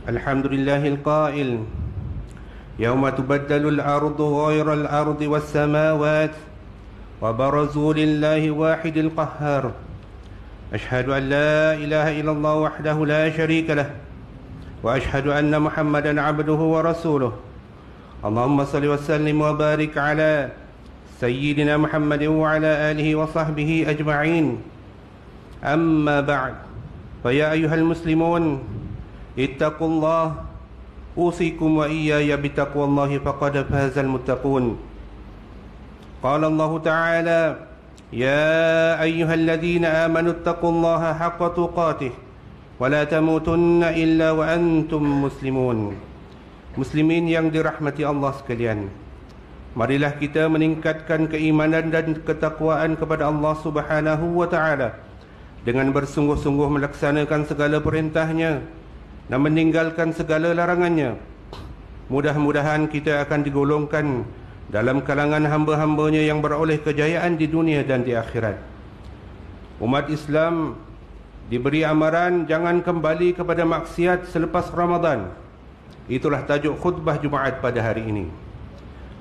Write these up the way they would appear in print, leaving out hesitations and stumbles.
الحمد لله القائل يوم تبدل الأرض غير الأرض والسماوات وبرزوا لله واحد القهار أشهد أن لا إله إلا الله وحده لا شريك له وأشهد أن محمدا عبده ورسوله اللهم صل وسلم وبارك على سيدنا محمد وعلى آله وصحبه أجمعين أما بعد فيا أيها المسلمون اتقوا الله أوصيكم وإياي بتقوى الله فقد فاز المتقون قال الله تعالى يا أيها الذين آمنوا اتقوا الله حق تقاته ولا تموتن إلا وأنتم مسلمون. Muslimin yang dirahmati Allah sekalian, marilah kita meningkatkan keimanan dan ketakwaan kepada Allah Subhanahu wa taala dengan bersungguh-sungguh melaksanakan segala perintahnya dan meninggalkan segala larangannya. Mudah-mudahan kita akan digolongkan dalam kalangan hamba-hambanya yang beroleh kejayaan di dunia dan di akhirat. Umat Islam diberi amaran jangan kembali kepada maksiat selepas Ramadan. Itulah tajuk khutbah Jumaat pada hari ini.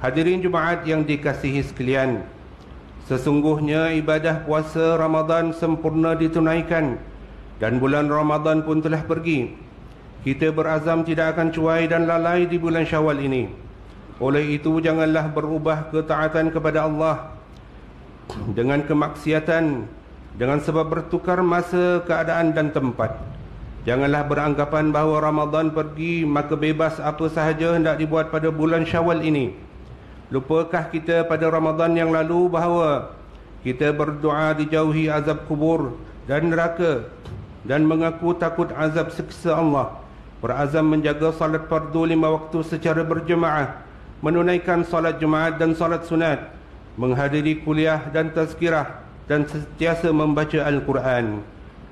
Hadirin Jumaat yang dikasihi sekalian, sesungguhnya ibadah puasa Ramadan sempurna ditunaikan dan bulan Ramadan pun telah pergi. Kita berazam tidak akan cuai dan lalai di bulan Syawal ini. Oleh itu janganlah berubah ketaatan kepada Allah dengan kemaksiatan dengan sebab bertukar masa, keadaan dan tempat. Janganlah beranggapan bahawa Ramadan pergi maka bebas apa sahaja hendak dibuat pada bulan Syawal ini. Lupakah kita pada Ramadan yang lalu bahawa kita berdoa dijauhi azab kubur dan neraka dan mengaku takut azab siksa Allah, berazam menjaga salat fardu 5 waktu secara berjemaah, menunaikan salat Jumaat dan salat sunat, menghadiri kuliah dan tazkirah dan sentiasa membaca Al-Quran.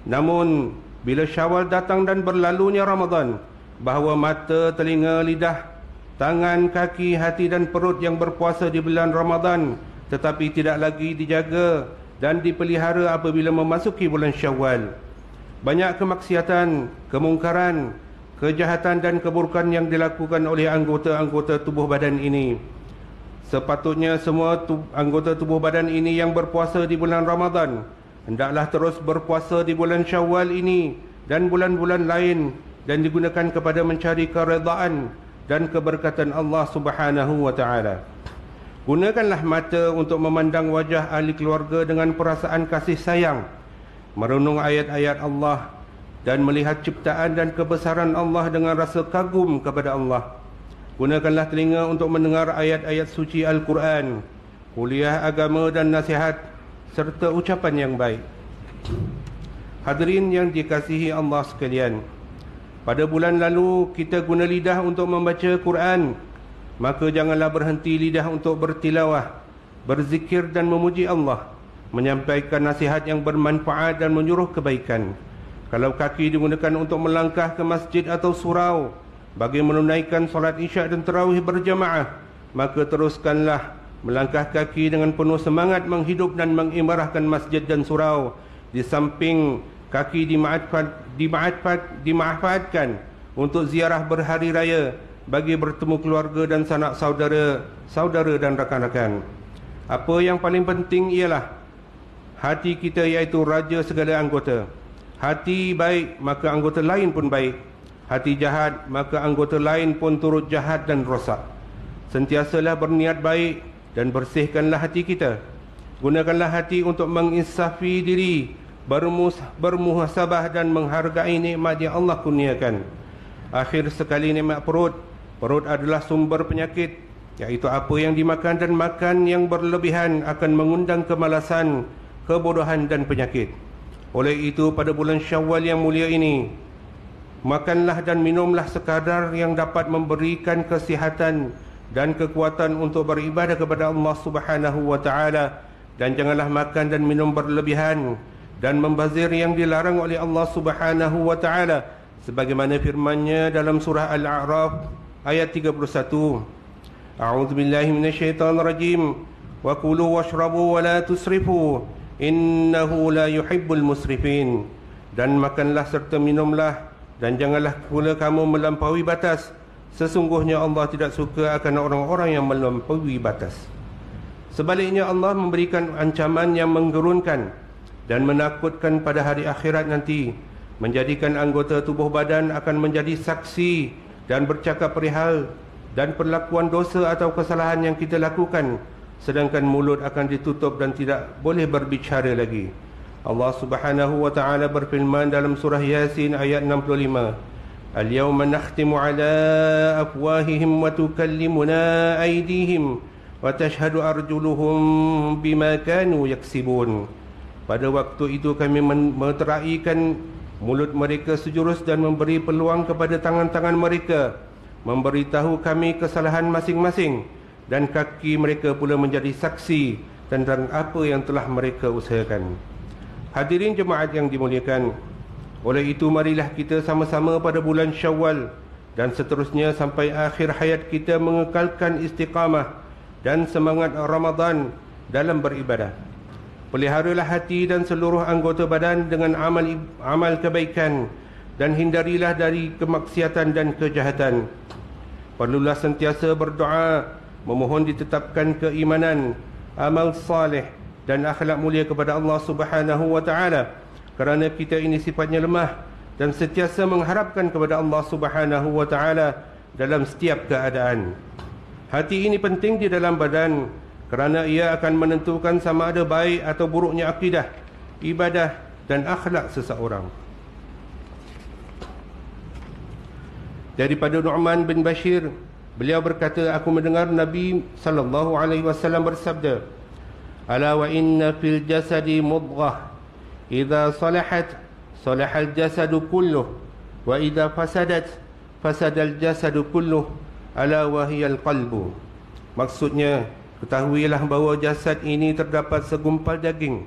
Namun bila Syawal datang dan berlalunya Ramadan, bahawa mata, telinga, lidah, tangan, kaki, hati dan perut yang berpuasa di bulan Ramadan tetapi tidak lagi dijaga dan dipelihara apabila memasuki bulan Syawal. Banyak kemaksiatan, kemungkaran, kejahatan dan keburukan yang dilakukan oleh anggota-anggota tubuh badan ini. Sepatutnya semua anggota tubuh badan ini yang berpuasa di bulan Ramadan hendaklah terus berpuasa di bulan Syawal ini dan bulan-bulan lain dan digunakan kepada mencari keredaan dan keberkatan Allah Subhanahu wa taala. Gunakanlah mata untuk memandang wajah ahli keluarga dengan perasaan kasih sayang, merenung ayat-ayat Allah dan melihat ciptaan dan kebesaran Allah dengan rasa kagum kepada Allah. Gunakanlah telinga untuk mendengar ayat-ayat suci Al-Quran, kuliah agama dan nasihat serta ucapan yang baik. Hadirin yang dikasihi Allah sekalian, pada bulan lalu kita guna lidah untuk membaca Quran, maka janganlah berhenti lidah untuk bertilawah, berzikir dan memuji Allah, menyampaikan nasihat yang bermanfaat dan menyuruh kebaikan. Kalau kaki digunakan untuk melangkah ke masjid atau surau bagi menunaikan solat isyak dan tarawih berjamaah, maka teruskanlah melangkah kaki dengan penuh semangat menghidup dan mengimarahkan masjid dan surau. Di samping kaki dimanfaatkan untuk ziarah berhari raya bagi bertemu keluarga dan sanak saudara dan rakan-rakan. Apa yang paling penting ialah hati kita, iaitu raja segala anggota. Hati baik maka anggota lain pun baik. Hati jahat maka anggota lain pun turut jahat dan rosak. Sentiasalah berniat baik dan bersihkanlah hati kita. Gunakanlah hati untuk menginsafi diri, bermuhasabah dan menghargai nikmat yang Allah kurniakan. Akhir sekali, nikmat perut. Perut adalah sumber penyakit, iaitu apa yang dimakan dan makan yang berlebihan akan mengundang kemalasan, kebodohan dan penyakit. Oleh itu pada bulan Syawal yang mulia ini, makanlah dan minumlah sekadar yang dapat memberikan kesihatan dan kekuatan untuk beribadah kepada Allah Subhanahu wa taala, dan janganlah makan dan minum berlebihan dan membazir yang dilarang oleh Allah Subhanahu wa taala, sebagaimana firman-Nya dalam surah Al-A'raf ayat 31. A'udzu billahi minasyaitonir rajim. Wa kulu washrabu wa la tusrifu innahu la yuhibbul musrifin. Dan makanlah serta minumlah dan janganlah pula kamu melampaui batas. Sesungguhnya Allah tidak suka akan orang-orang yang melampaui batas. Sebaliknya Allah memberikan ancaman yang menggerunkan dan menakutkan pada hari akhirat nanti, menjadikan anggota tubuh badan akan menjadi saksi dan bercakap perihal dan perlakuan dosa atau kesalahan yang kita lakukan, sedangkan mulut akan ditutup dan tidak boleh berbicara lagi. Allah Subhanahu wa taala berfirman dalam surah Yasin ayat 65, Al-yawma nakhtimu ala afwahihim wa tukallimuna aydihim wa tashhadu arjuluhum bima kanu yaksibun. Pada waktu itu kami meteraikan mulut mereka sejurus dan memberi peluang kepada tangan-tangan mereka memberitahu kami kesalahan masing-masing, dan kaki mereka pula menjadi saksi tentang apa yang telah mereka usahakan. Hadirin jemaat yang dimuliakan, oleh itu marilah kita sama-sama pada bulan Syawal dan seterusnya sampai akhir hayat kita mengekalkan istiqamah dan semangat Ramadan dalam beribadah. Peliharalah hati dan seluruh anggota badan dengan amal kebaikan dan hindarilah dari kemaksiatan dan kejahatan. Perlulah sentiasa berdoa, memohon ditetapkan keimanan, amal saleh dan akhlak mulia kepada Allah Subhanahu wa taala, kerana kita ini sifatnya lemah dan sentiasa mengharapkan kepada Allah Subhanahu wa taala dalam setiap keadaan. Hati ini penting di dalam badan kerana ia akan menentukan sama ada baik atau buruknya akidah, ibadah dan akhlak seseorang. Daripada Nu'man bin Bashir, beliau berkata, aku mendengar Nabi sallallahu alaihi wasallam bersabda, Ala wa inna fil jasadi mudghah, idza salahat salahal jasadu kulluh, wa idza fasadat fasadal jasadu kulluh, ala wa hiyal qalbu. Maksudnya, ketahuilah bahawa jasad ini terdapat segumpal daging.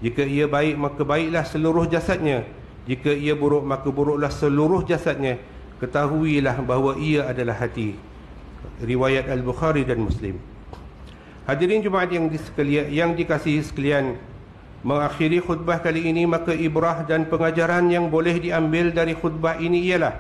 Jika ia baik, maka baiklah seluruh jasadnya. Jika ia buruk, maka buruklah seluruh jasadnya. Ketahuilah bahawa ia adalah hati. Riwayat Al-Bukhari dan Muslim. Hadirin Jumaat yang dikasihi sekalian, mengakhiri khutbah kali ini, maka ibrah dan pengajaran yang boleh diambil dari khutbah ini ialah,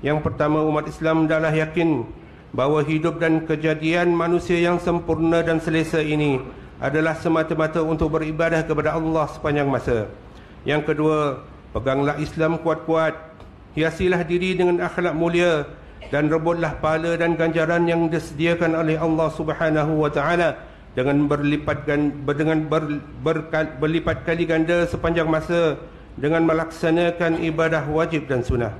yang pertama, umat Islam adalah yakin bahawa hidup dan kejadian manusia yang sempurna dan selesa ini adalah semata-mata untuk beribadah kepada Allah sepanjang masa. Yang kedua, peganglah Islam kuat-kuat, hiasilah diri dengan akhlak mulia, dan rebutlah pahala dan ganjaran yang disediakan oleh Allah Subhanahu wa taala dengan berlipat kali ganda sepanjang masa dengan melaksanakan ibadah wajib dan sunnah.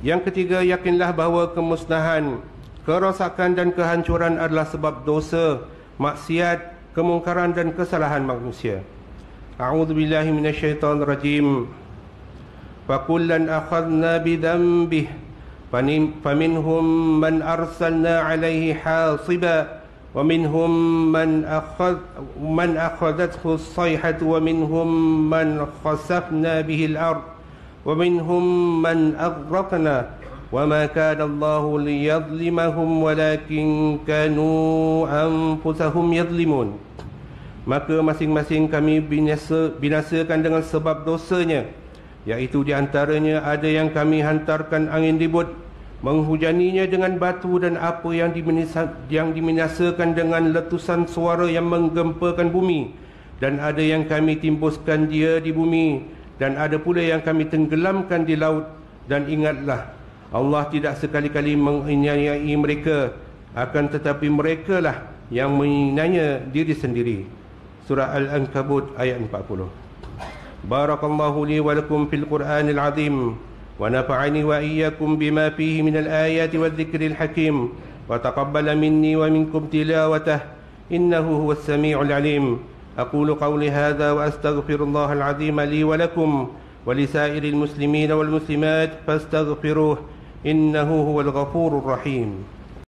Yang ketiga, yakinlah bahawa kemusnahan, kerosakan dan kehancuran adalah sebab dosa, maksiat, kemungkaran dan kesalahan manusia. A'udzubillahi minasyaitonirrajim. Fakullan akhadna bidhanbihi faminhum man arsalna alaihi hasiba wa minhum man akhadathu as-sayhatu wa minhum man khasafna bihi al-ard wa minhum man aghraqna wa ma kana Allahu liyadhlimahum walakin kanu anfusahum yadhlimun. Maka masing-masing kami binasakan dengan sebab dosanya, iaitu di antaranya ada yang kami hantarkan angin ribut, menghujaninya dengan batu, dan apa yang diminasakan dengan letusan suara yang menggempakan bumi, dan ada yang kami timbuskan dia di bumi, dan ada pula yang kami tenggelamkan di laut. Dan ingatlah, Allah tidak sekali-kali menganiayai mereka, akan tetapi merekalah yang menganiaya diri sendiri. Surah Al-Ankabut ayat 40. Barakallahu li wa lakum fil Qur'anil azim, wa nafa'ani wa iyyakum bima fihi minal ayati wadh-dhikril hakim, wa taqabbala minni wa minkum tilawatah, innahu huwas sami'ul alim. Aqulu qawli hadha wa astaghfirullahal azim li wa lakum wa lisairil muslimina wal muslimat fastaghfiruh, innahu huwal ghafurur rahim.